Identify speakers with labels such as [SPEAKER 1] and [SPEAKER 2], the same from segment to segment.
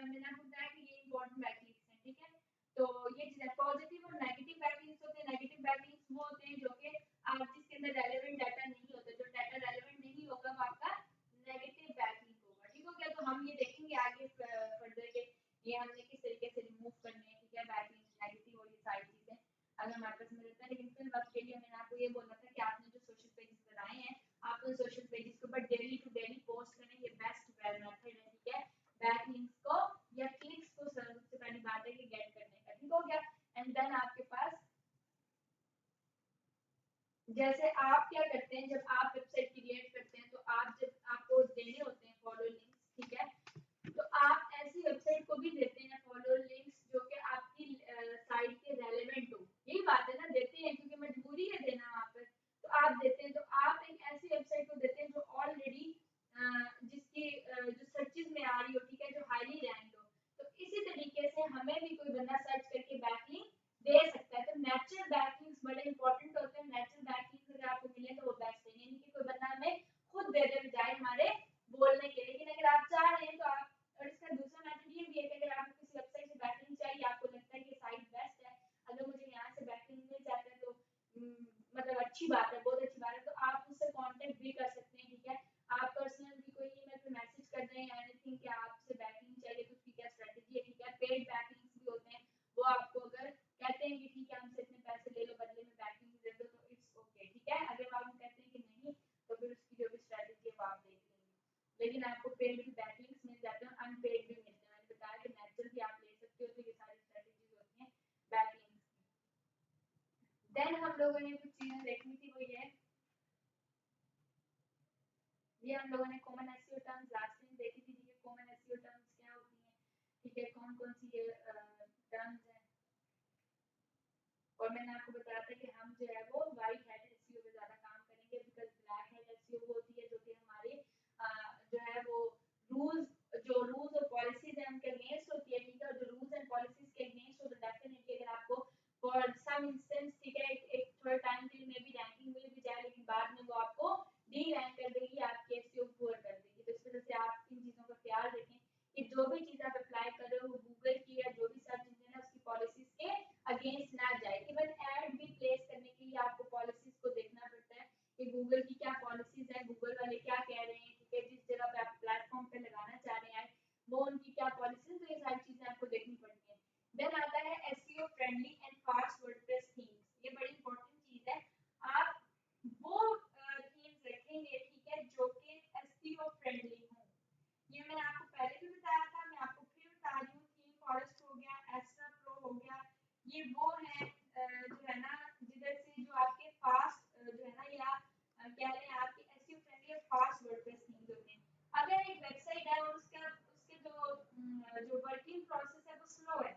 [SPEAKER 1] मैंने आपको बताया कि ये इंपॉर्टेंट बैकलिंक्स हैं, ठीक है। तो ये चीज है। पॉजिटिव और नेगेटिव बैकलिंक्स होते हैं। नेगेटिव बैकलिंक्स वो होते हैं जो कि आप जिसके अंदर रेलेवेंट डाटा नहीं होता, जो डाटा रेलेवेंट नहीं होगा वो आपका नेगेटिव बैकलिंक होगा, ठीक हो गया। तो हम ये देखेंगे आगे फर्दर के ये हमने किस तरीके से रिमूव करने हैं, ठीक है, बैकलिंक नेगेटिव और ये सारी चीजें अगर हमारे पास में रहता है। लेकिन फिर वक्त के लिए मैंने आपको ये बोला था कि आपने जो सोशल पेजेस बनाए हैं आप उन सोशल पेजेस के ऊपर डेली टू डेली पोस्ट करें, ये बेस्ट वेल मेथड है, ठीक है, बैकलिंक्स को या क्लिक्स को सबसे पहली बात है कि गेट करने का, ठीक हो गया। एंड देन आपके पास जैसे आप क्या करते हैं जब आप वेबसाइट क्रिएट करते हैं तो आप जब आपको देने होते हैं फॉलो लिंक्स, ठीक है, तो आप ऐसी वेबसाइट को भी देते हैं फॉलो लिंक्स जो कि आपकी साइट के रेलेवेंट हो। यही बात है ना, देते हैं क्योंकि मजबूरी है देना वहां पर, तो आप देते हैं। तो आप एक ऐसी वेबसाइट को देते हैं जो ऑलरेडी जिसकी जो सर्चेस में आ रही हो, ठीक है, जो हाईली रैंक्ड हो। तो इसी तरीके से हमें भी कोई बंदा सर्च करके बैकलिंक दे सकता है। तो नेचुरल बैकलिंक्स बड़े इंपॉर्टेंट होते हैं। नेचुरल बैकलिंक्स अगर आपको मिले तो वो बेस्ट है, यानी कि कोई बंदा हमें खुद दे दे बजाय हमारे बोलने के। लेकिन अगर आप चाह रहे हैं तो आप, और इसका दूसरा मेथड ये भी है कि अगर आपको किसी वेबसाइट से बैकलिंक चाहिए, आपको लगता है कि साइट बेस्ट है, अगर मुझे यहाँ से बैकलिंक मिल जाता है तो मतलब अच्छी बात है, बहुत अच्छी बात है, तो आप उससे कांटेक्ट भी कर सकते हैं, ठीक है। आप पर्सनल भी कोई ईमेल पे मैसेज कर दें या एनीथिंग कि आपसे बैकलिंक चाहिए तो उसकी क्या स्ट्रेटजी है, ठीक है। पेड बैकलिंक्स भी होते हैं, वो आपको अगर कहते हैं कि ठीक है हमसे इतने पैसे ले लो बदले में बैकलिंक दे दो तो इट्स ओके, ठीक है। अगर आप कहते हैं कि नहीं तो फिर उसकी जो भी स्ट्रेटजी है वो आप देख लेंगे। लेकिन आपको पेड भी बैकलिंक्स मिल जाते हैं, अनपेड भी मिलते हैं। मैंने बताया कि नेचुरल भी आप ले सकते हो, तो ये सारी स्ट्रेटजीज होती हैं बैकलिंक्स की। देन हम लोगों ने कुछ चीजें देखनी थी, वो ये हम लोगों ने common SEO terms last time देखी थी, ठीक है। कॉमन एसईओ टर्म्स क्या होती हैं, ठीक है, कौन कौन सी टर्म्स हैं। और मैंने आपको बताया था कि हम जो है वो वाइट हैट एसईओ पे ज्यादा काम करेंगे, बिकॉज ब्लैक हैट एसईओ वो होती है जो कि हमारे जो है वो रूल्स और पॉलिसीज हैं उनके अगेंस्ट होती है, ठीक है। और जो रूल्स एंड पॉलिसीज के अगेंस्ट हो तो डेफिनेटली अगर आपको फॉर सम इंस्टेंस, ठीक है, एक थोड़ा टाइम के लिए मे बी रैंकिंग मिल भी जाए, लेकिन बाद में वो आपको डी रैंक कर देगी, आपके एसईओ पुअर कर देगी। तो इस वजह से आप इन चीजों का ख्याल रखें कि जो भी चीज आप अप्लाई कर रहे हो वो गूगल की या जो भी सर्च इंजन है उसकी पॉलिसीज के अगेंस्ट ना जाए। इवन ऐड भी प्लेस करने के लिए आपको पॉलिसीज को देखना पड़ता है कि गूगल की क्या पॉलिसीज है, गूगल वाले क्या कह रहे हैं, ठीक है, जिस जगह पे आप प्लेटफॉर्म पे लगाना चाह रहे हैं वो उनकी क्या पॉलिसीज, तो ये सारी चीजें आपको देखनी पड़ती है। देन आता है SEO friendly and fast WordPress themes. ये बड़ी इंपॉर्टेंट चीज है। आप वो थीम्स रखेंगे, ठीक है, जो कि एसईओ फ्रेंडली हो। ये मैंने आपको पहले भी बताया था, मैं आपको फिर बता रही हूँ। थीम फॉरेस्ट हो गया, एस्ट्रा प्रो हो गया, ये वो है जो है ना जिधर से जो आपके फास्ट जो है ना या कह रहे हैं आपके एसईओ फ्रेंडली और फास्ट वर्डप्रेस थीम्स होते हैं। अगर एक वेबसाइट है और उसके जो वर्किंग प्रोसेस है वो स्लो है,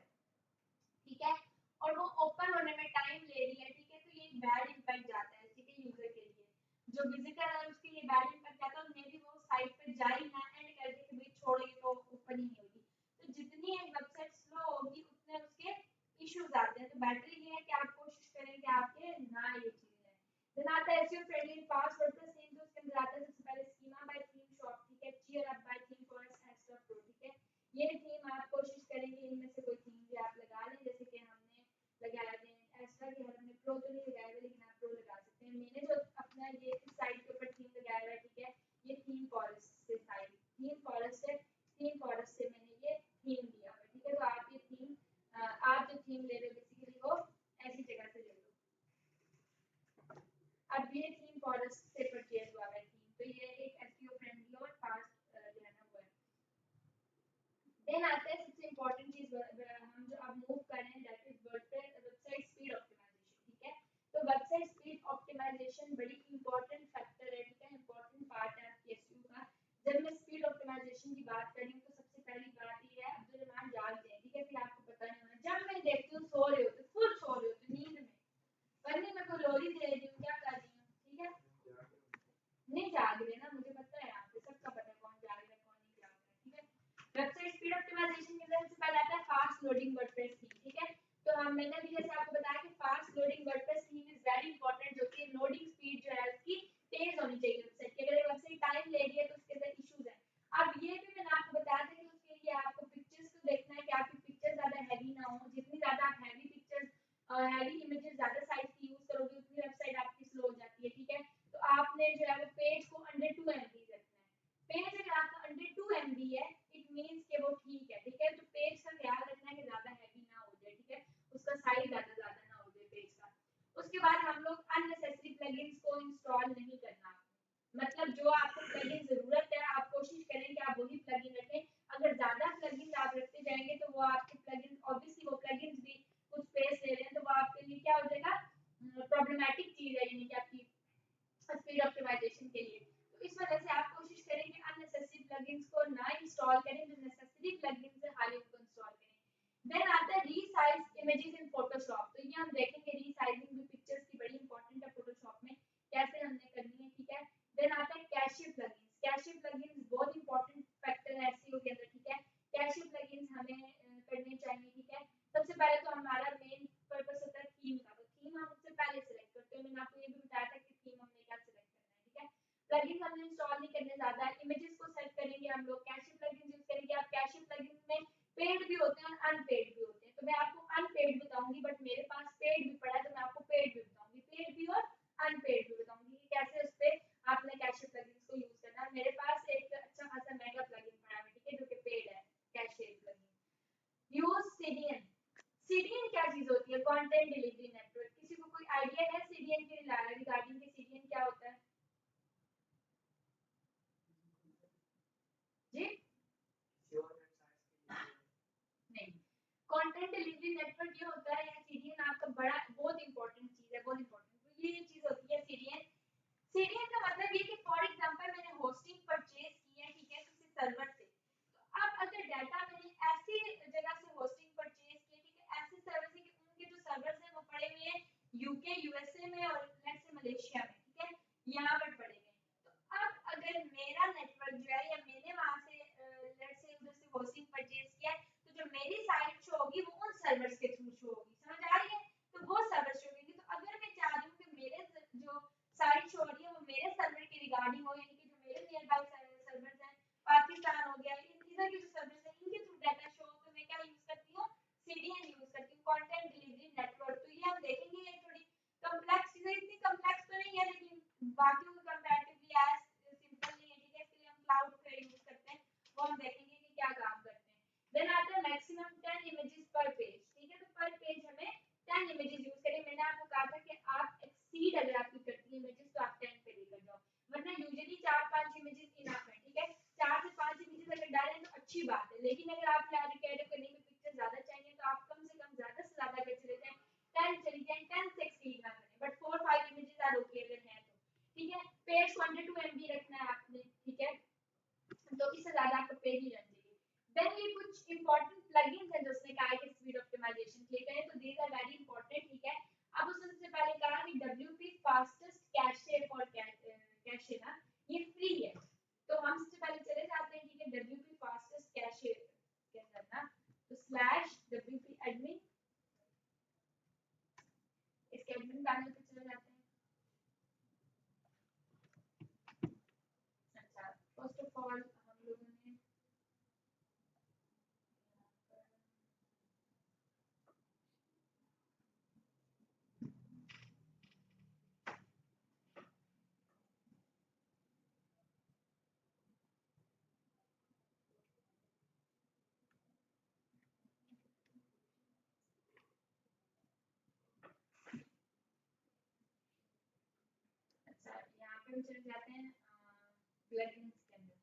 [SPEAKER 1] ठीक है, और वो ओपन होने में टाइम ले रही है, ठीक है, तो ये एक बैड इंपैक्ट जाता है, ठीक है, यूजर के लिए। जो विजिटर है उसके लिए बैड इंपैक्ट जाता है और मे बी वो साइट पे जा ही ना एंड कर दे कि भाई छोड़ो ये तो ओपन ही नहीं होगी। तो जितनी एक वेबसाइट स्लो होगी उतने उसके इश्यूज आते हैं। तो बेटर ये है कि आप कोशिश करें कि आपके ना ये चीज है। देन आता है SEO friendly fast WordPress theme. तो उसके अंदर आता है सबसे पहले स्कीमा बाय थीम शॉप, ठीक है, cheer up by ThemeForest extra pro, ठीक है। ये थीम आप कोशिश करेंगे इनमें से कोई थीम भी आप लगा लें, जैसे कि हमने लगाया है एक्स्ट्रा की हमने प्रो तो नहीं लगाया हुआ, लेकिन आप प्रो लगा सकते हैं। मैंने जो अपना ये इस साइट के ऊपर थीम लगाया हुआ है, ठीक है, ये थीम फॉरेस्ट से साइट थीम फॉरेस्ट है, थीम फॉरेस्ट से मैंने ये थीम दिया हुआ है, ठीक है। तो आप ये थीम आप जो थीम ले रहे हो बेसिकली वो ऐसी जगह से ले लो। अब ये थीम फॉरेस्ट से परचेज हुआ है थीम, तो ये एक एसईओ फ्रेंडली और फास्ट जो है ना वो है। देन आता है सबसे इंपॉर्टेंट चीज हम जो अब मूव कर रहे हैं that is website speed optimisation, ठीक है। तो वेबसाइट स्पीड ऑप्टिमाइजेशन बड़ी इंपॉर्टेंट फैक्टर है, ठीक है, इंपॉर्टेंट पार्ट है आपके एसईओ का। जब मैं स्पीड ऑप्टिमाइजेशन की बात कर रही हूँ तो सबसे पहली बात ये है, अब्दुल रहमान जाग जाए, ठीक है, फिर आपको पता नहीं होना। जब मैं देखती हूँ सो रहे हैवी इमेजेस ज्यादा साइज की यूज करोगे उतनी वेबसाइट आपकी स्लो हो जाती है, ठीक है। तो आपने जो है वो पेज को अंडर 2 MB रखना है। पेज अगर आपका अंडर 2 MB है इट मींस कि वो ठीक है, ठीक है। तो पेज का ख्याल रखना है कि ज्यादा हैवी ना हो जाए, ठीक है, उसका साइज ज्यादा ना हो जाए पेज का। उसके बाद हम लोग अननेसेसरी प्लगइन्स को इंस्टॉल नहीं करना। मतलब जो आपको प्लगइन जरूरत है आप कोशिश करें कि आप वही प्लगइन रखें। अगर ज्यादा प्लगइन आप रखते जाएंगे तो वो आपके प्लगइन ऑब्वियसली वो प्लगइन्स भी कुछ स्पेस ले रहे हैं, तो वो आपके लिए क्या हो जाएगा, प्रॉब्लमैटिक चीज है, यानी कि आपकी स्पीड ऑप्टिमाइजेशन के लिए। तो इस वजह से आप कोशिश करें कि अननेसेसरी प्लगइन्स को ना इंस्टॉल करें, जो नेसेसरी प्लगइन्स है खाली उनको इंस्टॉल करें। देन आता है रीसाइज इमेजेस इन फोटोशॉप। तो ये हम देखेंगे रीसाइजिंग भी पिक्चर्स की बड़ी इंपॉर्टेंट है फोटोशॉप में, कैसे हमने करनी है, ठीक है। देन आता है कैशे प्लगइन्स। कैशे प्लगइन्स बहुत इंपॉर्टेंट फैक्टर है एसईओ के अंदर, ठीक है। कैशे प्लगइन्स हमें करने चाहिए, ठीक है। सबसे पहले तो हमारा मेन पर्पस होता है थीम का। तो थीम हम सबसे पहले सिलेक्ट करते हैं। मैंने आपको ये भी बताया था कि थीम हमने क्या सिलेक्ट करना है, ठीक है। प्लगइन्स हमने इंस्टॉल नहीं करने, ज्यादा इमेजेस को सेट करेंगे हम लोग, कैशे प्लगइन्स यूज करेंगे। आप कैशे प्लगइन्स में पेड भी होते हैं और अनपेड भी होते हैं। तो मैं आपको अनपेड बताऊंगी, बट मेरे पास पेड भी पड़ा है तो मैं आपको पेड भी बताऊंगी, पेड भी और अनपेड भी बताऊंगी कि कैसे उस पे आपने कैशे प्लगइन्स को यूज करना है। मेरे पास एक अच्छा खासा महंगा प्लगइन पड़ा है, ठीक है, जो कि पेड है, cache plugin. Use CDN. CDN क्या चीज होती है? Content delivery network. किसी को कोई आइडिया है सीडीएन के रिगार्डिंग के सीडीएन क्या होता है? जी नहीं, कंटेंट डिलीवरी नेटवर्क ये होता है, या सीडीएन आपका बड़ा बहुत इंपॉर्टेंट चीज है, बहुत इंपॉर्टेंट। तो ये चीज होती है सीडीएन। सीडीएन का मतलब ये कि फॉर एग्जांपल मैंने होस्टिंग परचेज की है, ठीक है, किसी सर्वर से। तो अब अगर डाटा मैंने ऐसी जगह से होस्टिंग परचेज की है, ठीक है, ऐसे सर्वर से कि उनके जो सर्वर्स हैं वो पड़े हुए हैं यूके यूएसए में और लेट्स से मलेशिया में, ठीक है, यहाँ पर पड़े हुए हैं। तो अब अगर मेरा नेटवर्क जो है या मैंने वहां से लेट्स से उधर से होस्टिंग परचेज किया है, तो जो मेरी साइट शो होगी वो उन सर्वर्स के थ्रू शो होगी, समझ आ रही है? तो वो सर्वर शो होगी। तो अगर मैं चाह रही हूँ कि मेरे जो साइट शो हो रही है वो मेरे सर्वर के रिगार्डिंग हो, यानी कि जो मेरे नियर बाय सर्वर्स हैं, पाकिस्तान हो गया, इधर के जो सर्वर्स हैं इनके थ्रू डाटा शो, तो मैं क्या यूज करती हूँ? सीडीएन यूज करती हूँ, कंटेंट डिलीवरी नेटवर्क। तो ये हम देखेंगे, ये थोड़ी कॉम्प्लेक्स चीजें, इतनी कॉम्प्लेक्स तो नहीं है लेकिन बाकी के कंपैरेटिवली एज सिंपल नहीं है, ठीक है। इसके लिए हम क्लाउड पे यूज करते हैं, वो हम देखेंगे कि क्या काम करते हैं। देन आता है मैक्सिमम 10 इमेजेस पर पेज, ठीक है। तो पर पेज हमें 10 इमेजेस यूज करें। मैंने आपको कहा था कि आप एक्सीड अगर आपकी करती है इमेजेस तो आप 10 पे लेकर जाओ, वरना यूजुअली 4-5 इमेजेस इनफ है, ठीक है। 4 से 5 इमेजेस अगर डालें तो अच्छी बात है, लेकिन अगर आप यहाँ कह रहे हो कि नहीं पिक्चर ज्यादा चाहिए तो आप कम से कम ज्यादा से ज्यादा अगर चले जाएं 10 चली जाएं, 10 से एक्सीड ना करें, बट 4-5 इमेजेस आर ओके अगर हैं तो, ठीक है। पेज को अंडर 2 MB रखना है आपने, ठीक है, तो इससे ज्यादा आपको पेज नहीं रखना चाहिए। देन ये कुछ इंपॉर्टेंट प्लगइन्स हैं जो उसने कहा है कि स्पीड ऑप्टिमाइजेशन के लिए करें, तो दीज आर वेरी इंपॉर्टेंट, ठीक है। अब उसने सबसे पहले कहा कि WP fastest cache for cache ना, ये फ्री है। तो हम सबसे पहले चले जाते हैं, ठीक है, WP फास्टेस्ट कैशे के अंदर ना, तो /WP एडमिन, इसके एडमिन पैनल पे चले जाते हैं। अच्छा, फर्स्ट ऑफ ऑल हम लोगों ने अच्छा यहाँ पे हम चले जाते हैं प्लगइन्स के अंदर।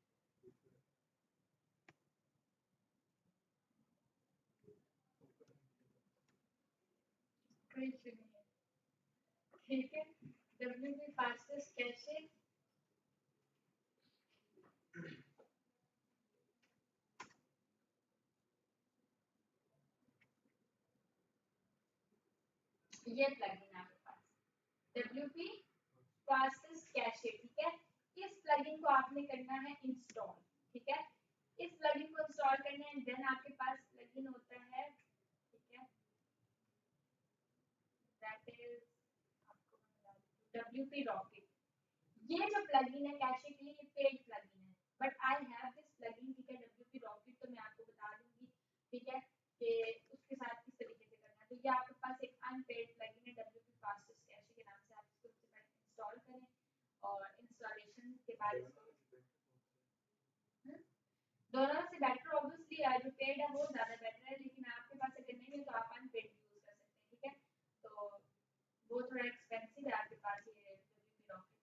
[SPEAKER 1] ठीक है, WP फास्टेस्ट कैशे, ये प्लगइन आपके पास WP फास्टेस्ट कैशे, ठीक है। इस प्लगइन को आपने करना है इंस्टॉल, ठीक है। इस प्लगइन को इंस्टॉल करने एंड देन आपके पास प्लगइन होता है, ठीक है, दैट इज आपको बता दूं WP रॉकेट। ये जो प्लगइन है कैशे के लिए ये पेड प्लगइन है, but I have this plugin, ठीक है, WP रॉकेट। तो मैं आपको बता दूंगी, ठीक है, कि उसके साथ किस तरीके से करना है। तो ये आपके पास एक अनपेड प्लगइन है WP फास्टेस्ट कैश के नाम से, आप इसको सबसे पहले इंस्टॉल करें और इंस्टॉलेशन के बाद इसको दोनों से बेटर ऑब्वियसली जो पेड है वो ज़्यादा बेटर है, लेकिन आपके पास अगर नहीं है तो आप अनपेड यूज़ कर सकते हैं, ठीक है। तो वो थोड़ा एक्सपेंसिव है आपके पास ये WP रॉकेट।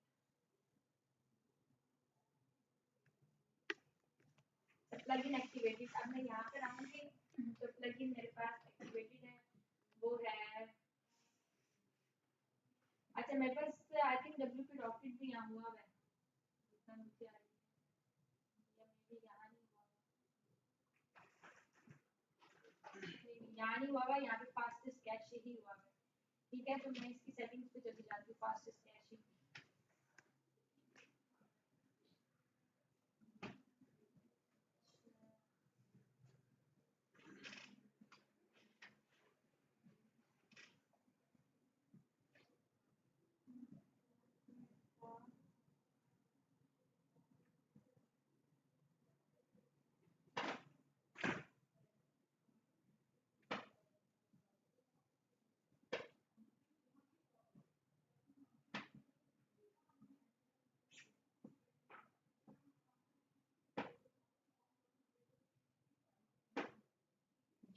[SPEAKER 1] प्लगइन एक्टिवेटेड, अब मैं यहाँ पर आऊँगी तो प्लगइन मेरे पास एक्टिवेटेड है, वो है अच्छा मेरे पास आई थिंक WP रॉकेट भी यहाँ हुआ है, जितना मुझे आई या मे भी यहाँ नहीं हुआ, यहाँ नहीं हुआ, यहाँ पे फास्टेस्ट कैश ही हुआ है, ठीक है। तो मैं इसकी सेटिंग्स पे चली जाती हूँ, फास्टेस्ट कैश ही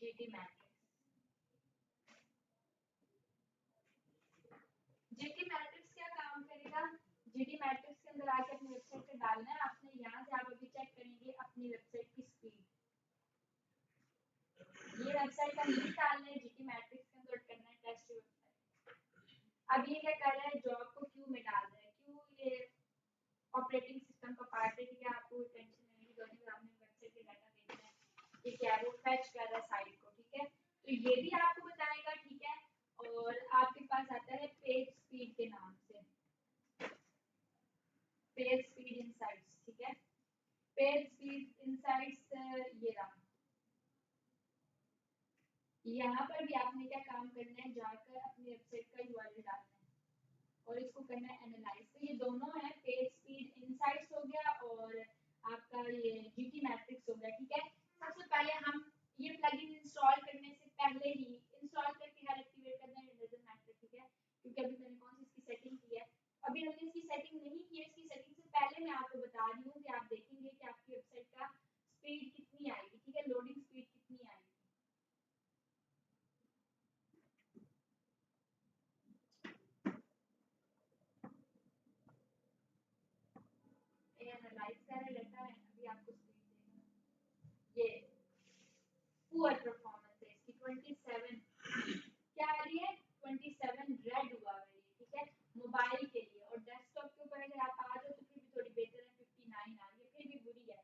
[SPEAKER 1] GT मैट्रिक्स। GT मैट्रिक्स क्या काम करेगा, GT मैट्रिक्स के अंदर आके अपनी वेबसाइट पे डालना है आपने, यहाँ से आप अभी चेक करेंगे अपनी वेबसाइट की स्पीड, ये वेबसाइट का लिंक डालना है GT मैट्रिक्स के अंदर, करना है टेस्ट वेबसाइट। अब ये क्या कर रहा है, जॉब को क्यू में डाल रहा है, क्यू ये ऑपरेटिंग सिस्टम का पार्ट है, ठीक है। आपको टेंशन नहीं करनी, आपने वेबसाइट के डाटा देखना है, ठीक है। वो फेच कर रहा है साइट को, ठीक है। तो ये भी आपको बताएगा, ठीक है। और आपके पास आता है पेज स्पीड के नाम से, पेज स्पीड इनसाइट्स, ठीक है। पेज स्पीड इनसाइट्स ये रहा, यहाँ पर भी आपने क्या काम करना है, जाकर अपनी वेबसाइट का URL डालना है और इसको करना है एनालाइज। तो ये दोनों है, पेज स्पीड इनसाइट्स हो गया और आपका ये GT मैट्रिक्स हो गया, ठीक है। सबसे पहले हम ये प्लगइन इंस्टॉल करने से पहले ही इंस्टॉल करके हर एक्टिवेट करना है डजंट मैटर, ठीक है, क्योंकि अभी मैंने कौन सी इसकी सेटिंग की है, अभी हमने इसकी सेटिंग नहीं की है। इसकी सेटिंग से पहले मैं आपको बता रही हूँ कि आप देखेंगे कि आपकी वेबसाइट का स्पीड कितनी आएगी, ठीक है, लोडिंग स्पीड कितनी आएगी। एनालाइज कर लेता है, अभी आपको स्पीड देगा, ये पुअर परफॉर्मेंस है इसकी 27 क्या आ रही है, 27 रेड हुआ है ये, ठीक है, मोबाइल के लिए। और डेस्कटॉप के ऊपर अगर आप आ जाओ तो फिर भी थोड़ी बेहतर है, 59 आ रही है, फिर भी बुरी है।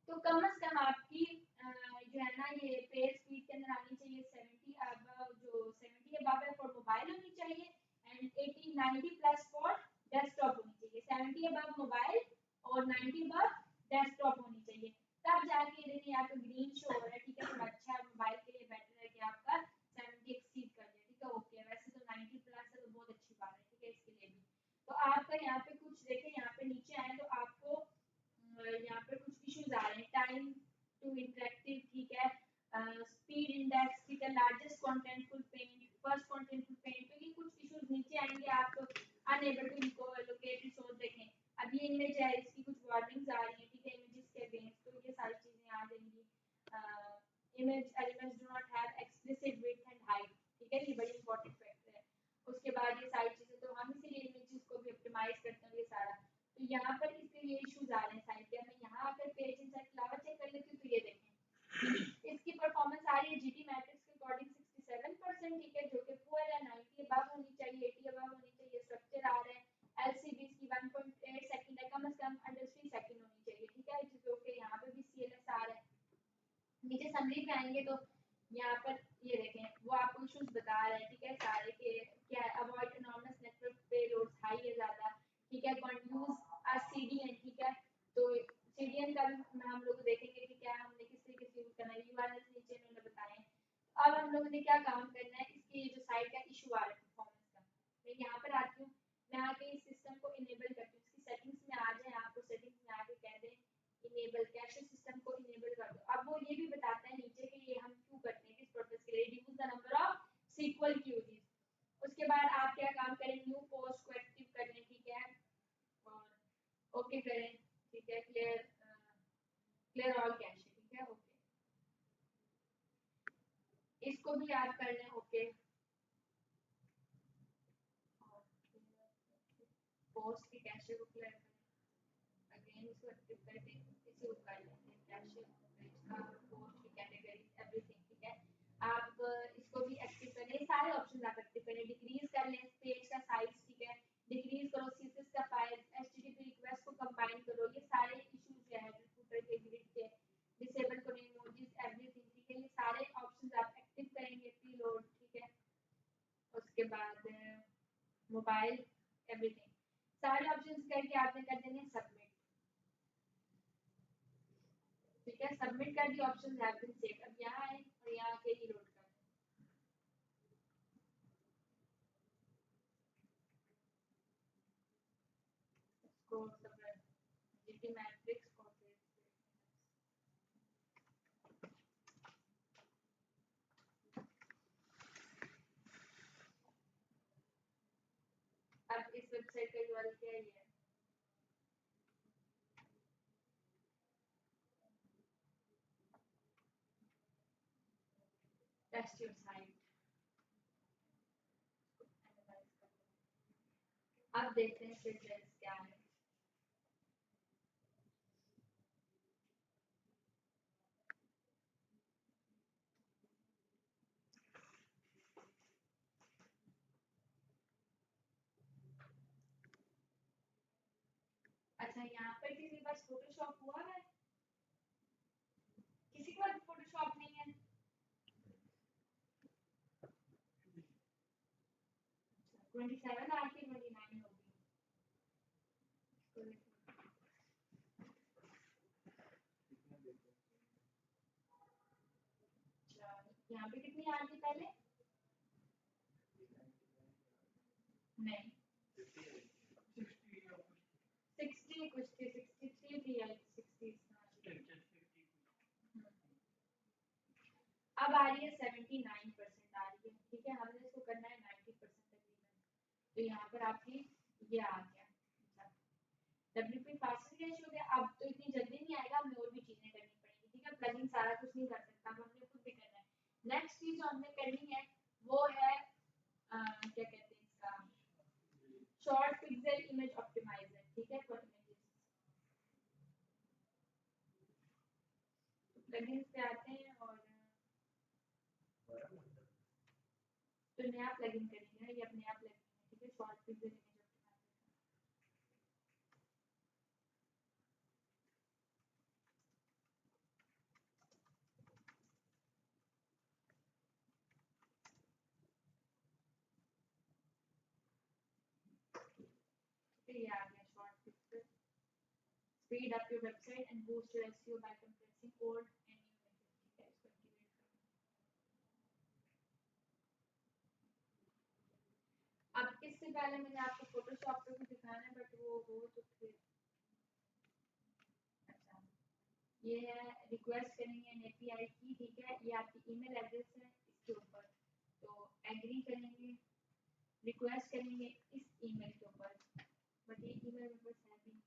[SPEAKER 1] तो कम से कम आपकी जो है ना ये पेज स्पीड के अंदर आनी चाहिए 70 अबव, जो 70 अबव है फॉर मोबाइल होनी चाहिए एंड 80 90 प्लस फॉर डेस्कटॉप होनी चाहिए। 70 अबव मोबाइल और 90 अबव डेस्कटॉप होनी चाहिए, तब जाके देखिए यहाँ पे ग्रीन शो हो रहा है, ठीक है, थोड़ा अच्छा है, मोबाइल के लिए बेटर है कि आपका 70 एक्सीड कर ले, ठीक है, ओके। वैसे तो 90 प्लस है तो बहुत अच्छी बात है, ठीक है, इसके लिए भी। तो आपका यहाँ पे कुछ देखें, यहाँ पे नीचे आए तो आपको यहाँ पे कुछ इश्यूज आ रहे हैं, टाइम टू इंटरेक्टिव, ठीक है, स्पीड इंडेक्स, ठीक है, largest contentful paint, first contentful paint, तो ये कुछ इश्यूज नीचे आएंगे, आप अनएबल टू इनको लोकेट रिसोर्स देखें। अब ये इमेज है, इसकी कुछ वार्निंग्स आ रही हैं, ठीक है, इमेजेस के अगेंस्ट, तो ये सारी चीजें आ जाएंगी। Image elements do not have explicit width and height, ठीक है, ये बड़ी इंपॉर्टेंट फैक्टर है। उसके बाद ये सारी चीजें, तो हम इसीलिए इमेजेस को भी ऑप्टिमाइज करते हैं ये सारा। तो यहाँ पर इसके ये इश्यूज आ रहे हैं साइट के। मैं यहाँ आकर पेज इनसाइट क्लावा चेक कर लेती हूँ, तो ये देखें इसकी परफॉर्मेंस आ रही है GT मैट्रिक्स के अकॉर्डिंग 67%, ठीक है, जो कि पुअर है, 90 अबव होनी चाहिए, 80 अबव होनी चाहिए। स्ट्रक्चर आ रहा है, LCB इसकी 1.8 सेकंड है, कम से कम अंडर 3 सेकंड होनी चाहिए, ठीक है, जो कि यहाँ पे भी CLS आ रहा है। नीचे समरी पे आएंगे तो यहाँ पर ये देखें, वो आपको इश्यूज बता रहा है, ठीक है, सारे के क्या है, avoid enormous network payloads, high है ज्यादा, ठीक है, यूज CDN, ठीक है। तो CDN का भी हम लोग देखेंगे कि क्या हमने किस तरीके से यूज करना है, URL नीचे इन्होंने बताए हैं। अब हम लोगों ने क्या काम करना है, इसकी जो साइट का इशू आ रहा है परफॉर्मेंस का, मैं यहाँ पर आती हूँ, मैं आके इस सिस्टम को इनेबल करती हूँ, इसकी सेटिंग्स में आ जाए, आपको सेटिंग्स में आके कह दें इनेबल कैशे सिस्टम को इनेबल कर दो। अब वो ये भी बताता है नीचे कि ये हम क्यों करते हैं, किस पर्पस के लिए, reduce the number of okay करें, ठीक है, क्लियर ऑल कैश, ठीक है, ओके, इसको भी आप कर लें, ओके, पोस्ट के कैशे को क्लियर करें, अगेन इसको एक्टिव करके इसी को कर लेंगे, कैशे का पोस्ट की कैटेगरी एवरीथिंग, ठीक है, आप इसको भी एक्टिव करें, सारे ऑप्शंस आप एक्टिव करें, डिक्रीज कर लें पेज का साइज, ठीक है, डिक्रीज करो सीएसएस का फाइल, एचटीटीपी रिक्वेस्ट को कंबाइन करो, ये सारे इश्यूज जो है फुटर के ग्रिड के, डिसेबल करो इमोजीज एवरीथिंग, ठीक है, ये सारे ऑप्शंस आप एक्टिव करेंगे, प्रीलोड, ठीक है, उसके बाद मोबाइल एवरीथिंग, सारे ऑप्शंस करके आपने कर देने सबमिट, ठीक है, सबमिट कर दिए, ऑप्शंस हैव बीन सेव्ड, अब यहाँ आए और यहाँ आके रीलोड कर इसको सब जीटी मैट्रिक्स को फिर अब इस वेबसाइट का यूआरएल क्या है, टेस्ट योर साइट, अब देखते हैं फिर क्या है, अच्छा यहाँ पर किसी के पास फोटोशॉप हुआ है, किसी के पास फोटोशॉप नहीं है, 27 आके 29 होगी, अच्छा यहाँ पे कितनी आ गई पहले, नहीं 60 कुछ थी, 63 थी या 60, अब आ रही है 79% आ रही है, ठीक है, हमने इसको करना है 90% तकरीबन, तो यहाँ पर आपकी ये आ गया, WP फास्टर कैश हो गया, अब तो इतनी जल्दी नहीं आएगा, हमें और भी चीजें करनी पड़ेंगी, ठीक है, प्लगइन सारा कुछ नहीं कर सकता, हमने खुद भी करना है, नेक्स्ट चीज जो हमने करनी है वो है क्या कहते हैं इसका, शॉर्ट पिक्सेल इमेज ऑप्टिमाइजर, ठीक है, फॉर इमेजेस, प्लगइन्स पे आते हैं और तो नया प्लगइन करेंगे, ये अपने आप प्लगइन है, ठीक है, शॉर्ट पिक्सेल इमेज ऑप्टिमाइजर, ये आ गया short pixel, speed up your website and boost your SEO by compressing old and new images, ठीक है, इसको एक्टिवेट करो, अब इससे पहले मैंने आपको फोटोशॉप पे भी दिखाना है बट वो हो तो फिर, अच्छा ये है रिक्वेस्ट करेंगे एन एपीआई की, ठीक है, ये आपकी ईमेल एड्रेस है इसके ऊपर, तो एग्री करेंगे, रिक्वेस्ट करेंगे इस ईमेल के ऊपर, बट ये ईमेल मेरे पास है भी,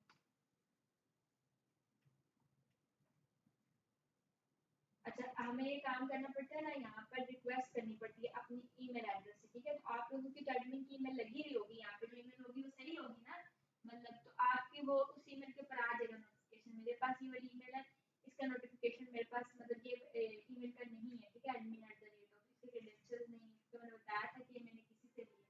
[SPEAKER 1] अच्छा हमें ये काम करना पड़ता है ना, यहाँ पर रिक्वेस्ट करनी पड़ती है अपनी ईमेल एड्रेस से, ठीक है, तो आप लोगों की एडमिन की ईमेल लगी रही होगी, यहाँ पे जो ईमेल होगी वो सही होगी ना, मतलब तो आपकी वो उस ईमेल के ऊपर आ जाएगा नोटिफिकेशन, मेरे पास ये वाली ईमेल है, इसका नोटिफिकेशन मेरे पास मतलब ये ईमेल का नहीं है, ठीक है, admin@, इसके क्रेडेंशियल्स नहीं है, तो मैंने बताया था कि मैंने किसी से लिया,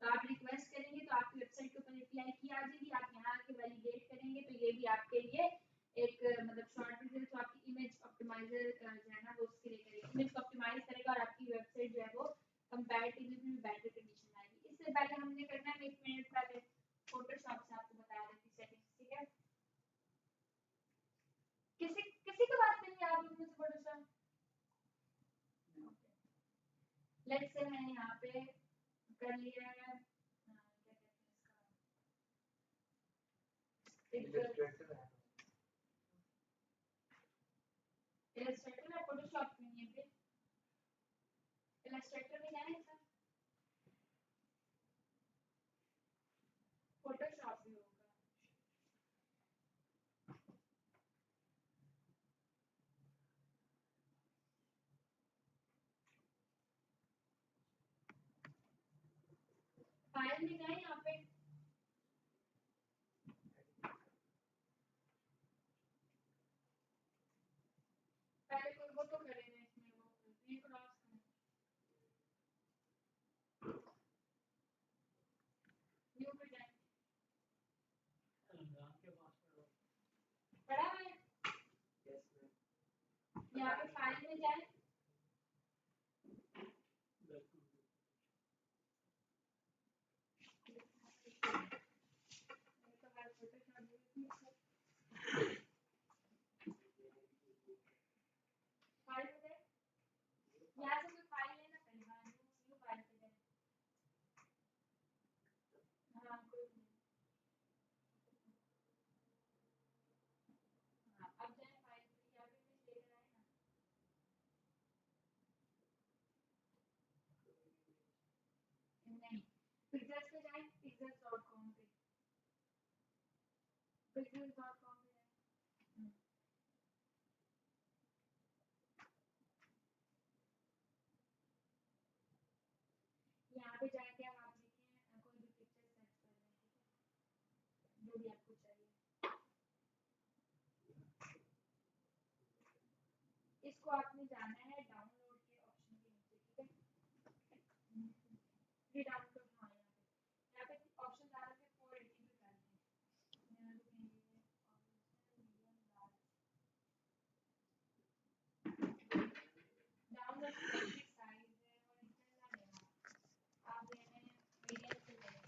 [SPEAKER 1] तो आप रिक्वेस्ट करेंगे तो आपकी वेबसाइट के ऊपर एपीआई की आ जाएगी, आप यहाँ आके वैलिडेट करेंगे तो ये भी आपके लिए एक मतलब शॉर्ट वीडियो, तो आपकी इमेज ऑप्टिमाइजर जो है ना वो उसके लिए करेगा, इमेज को ऑप्टिमाइज करेगा और आपकी वेबसाइट जो है वो कंपैरेटिवली बेटर कंडीशन में आएगी, इससे पहले हमने करना है 1 मिनट पहले फोटोशॉप से आपको बता देती सेटिंग्स, ठीक है, किसी किसी के पास नहीं है, आप लोगों में से फोटोशॉप, लेट्स से मैंने यहाँ पे कर लिया है, क्या कहते हैं इसका, इलस्ट्रेटर है, फोटोशॉप में नहीं है, इलस्ट्रेटर में जाए सर, फोटोशॉप भी होगा, फाइल में जाए यहाँ पे पहले कोई वो तो करें ना इसमें वो क्रॉस न्यू पे जाए पढ़ा है यहाँ पे फाइल में जाए फाइल में जाए यहाँ से कोई फाइल लेना पहले हाँ न्यू फाइल पे जाए हाँ कोई हाँ अब जाए फाइल पे यहाँ पे कुछ लेकर आए ना नहीं पिक्चर्स पे जाए pixels.com पे pixels.com पे जाए यहाँ पे जाके अब आप लिखें कोई भी पिक्चर सर्च कर लें ठीक है जो भी आपको चाहिए इसको आपने जाना है डाउनलोड के ऑप्शन के नीचे ठीक है फ्री डाउनलोड हाँ यहाँ पे ऑप्शन आ रहे थे 480 पे करते हैं यहाँ रुकेंगे डाउनलोड की साइज है और इतना लेना आप लेने मीडियम से लेना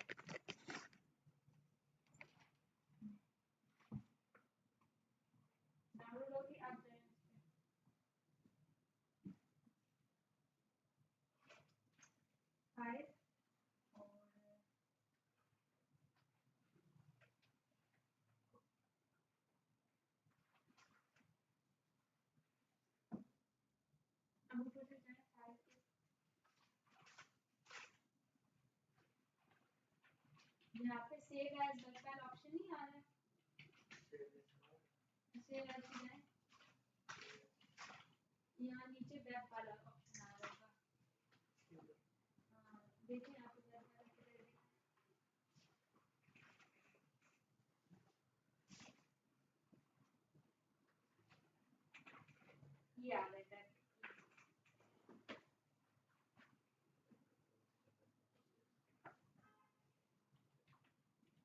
[SPEAKER 1] डाउनलोड होगी आप जाए फाइल और अब ऊपर से जाए फाइल पे यहाँ पे save as web file option नहीं आ रहा है सेव एज पे जाए यहाँ नीचे वेब वाला ऑप्शन आ रहा होगा हाँ देखिए यहाँ पे वेब वाला किधर है ये आ रहा है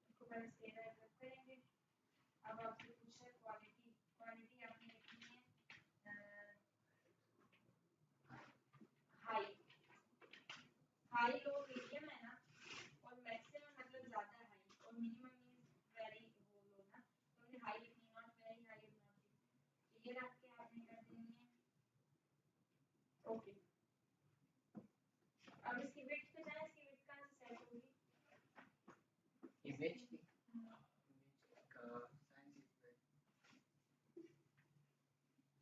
[SPEAKER 1] इसको पहले सेव एज वेब करेंगे अब आपसे पूछा है क्वालिटी क्वालिटी आपने लिखनी है हाई हाई लो मीडियम है ना और मैक्सिमम मतलब ज्यादा हाई और मिनिमम मींस वेरी वो लो ना तो हमने हाई लिखनी नॉट वेरी हाई और नॉट ये रख के आपने कर देनी है ओके अब इसकी विड्थ पे जाए इसकी विड्थ कहाँ से सेट होगी
[SPEAKER 2] इमेज की का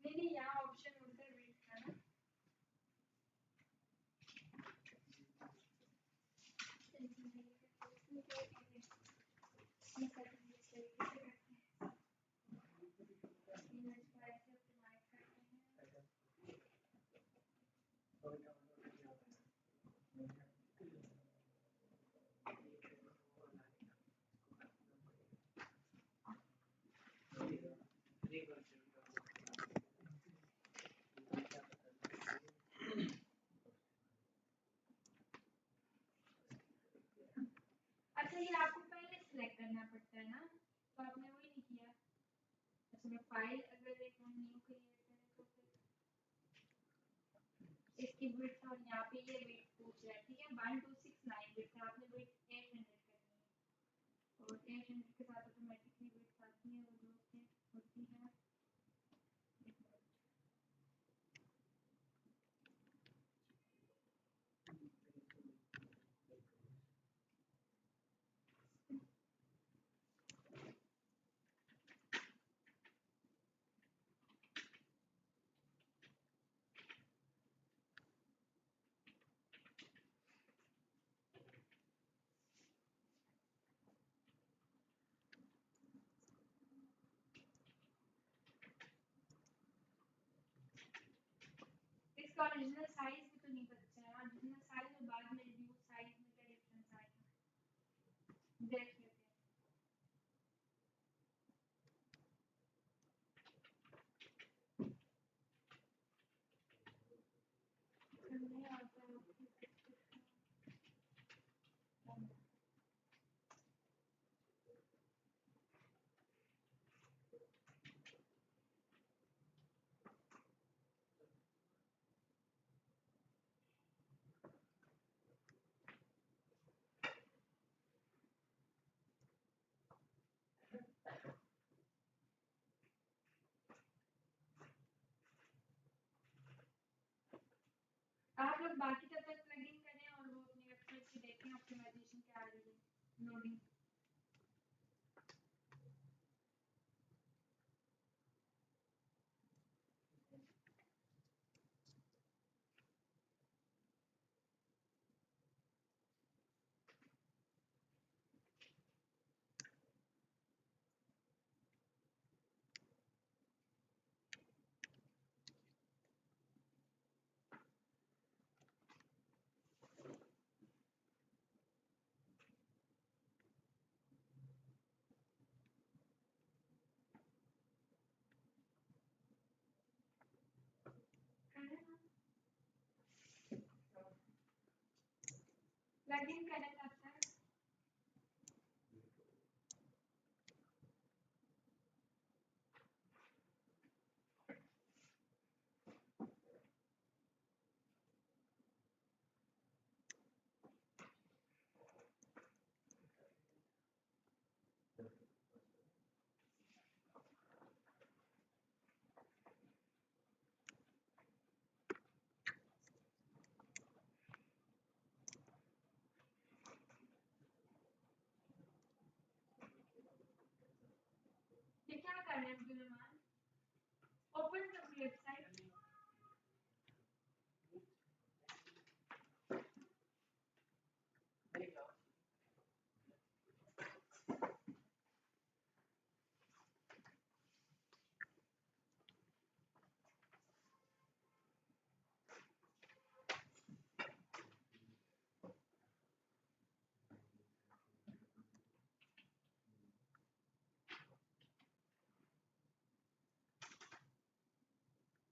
[SPEAKER 1] नहीं यहाँ ऑप्शन होता है विड्थ का ना अच्छा ये आपको पहले सिलेक्ट करना पड़ता है ना तो आपने वही नहीं किया अच्छा मैं फाइल अगर एक न्यू क्रिएट करें तो फिर इसकी विड्थ और यहाँ पे ये विड्थ पूछ रहा है ठीक है 1269 विड्थ है आपने विड्थ 800 करनी है और 800 के साथ ऑटोमेटिकली विड्थ आती है वो जो होती है इसका ओरिजिनल साइज भी तो नहीं पता चला ओरिजिनल साइज और बाद में रिड्यूस साइज में क्या डिफरेंस आएगा लोग बाकी तब तक प्लगइन करें और वो अपनी वेबसाइट पे देखें ऑप्टिमाइजेशन क्या आ रही है लोडिंग। प्लगइन करें तब तक। ये क्या करना है अब्दुल रहमान?